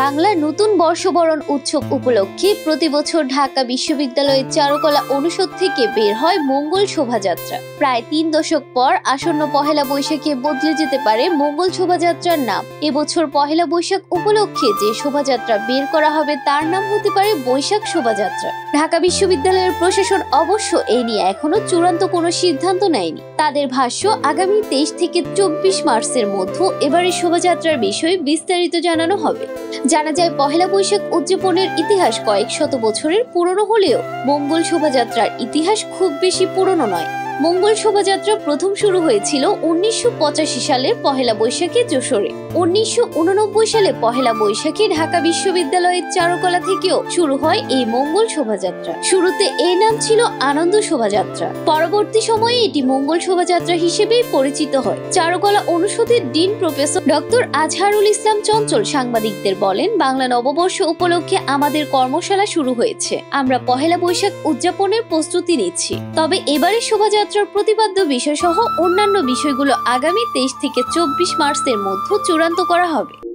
বাংলার নতুন বর্ষবরণ উৎসব উপলক্ষে প্রতি বছর ঢাকা বিশ্ববিদ্যালয়ের চারুকলা অনুষদ থেকে বের হয় মঙ্গল শোভাযাত্রা। প্রায় ৩ দশক পর আসন্ন পহেলা বৈশাখে বদলে যেতে পারে মঙ্গল শোভাযাত্রার নাম। এবছর পহেলা বৈশাখ উপলক্ষে যে শোভাযাত্রা বের করা হবে তার নাম হতে পারে বৈশাখ শোভাযাত্রা। ঢাকা বিশ্ববিদ্যালয়ের প্রশাসন অবশ্য এ নিয়ে এখনো চূড়ান্ত কোনো সিদ্ধান্ত নেয়নি। তাদের ভাষ্য, আগামী ২৩ থেকে ২৪ মার্চের মধ্যে এবারের শোভাযাত্রার বিষয়ে বিস্তারিত জানানো হবে। জানা যায়, পহেলা বৈশাখ উদযাপনের ইতিহাস কয়েক শত বছরের পুরনো হলেও মঙ্গল শোভাযাত্রার ইতিহাস খুব বেশি পুরনো নয়। মঙ্গল শোভাযাত্রা প্রথম শুরু হয়েছিল ১৯৮৫ সালের পহেলা বৈশাখে যশোরে। ১৯৮৯ সালে পহেলা বৈশাখে ঢাকা বিশ্ববিদ্যালয়ের চারুকলা থেকেও শুরু হয় এই মঙ্গল শোভাযাত্রা। শুরুতে এর নাম ছিল আনন্দ শোভাযাত্রা। পরবর্তী সময়ে এটি মঙ্গল শোভাযাত্রা হিসেবেই পরিচিত হয়। চারুকলা অনুষদের dean professor doctor Azharul Islam চঞ্চল সাংবাদিকদের বলেন, বাংলা নববর্ষ উপলক্ষে আমাদের কর্মশালা শুরু হয়েছে। আমরা পহেলা বৈশাখ উদযাপনের প্রস্তুতি নিচ্ছি। তবে এবারের শোভাযাত্রার প্রতিপাদ্য বিষয় সহ অন্যান্য বিষয়গুলো আগামী ২৩ থেকে ২৪ মার্চের মধ্যে চূড়ান্ত করা হবে।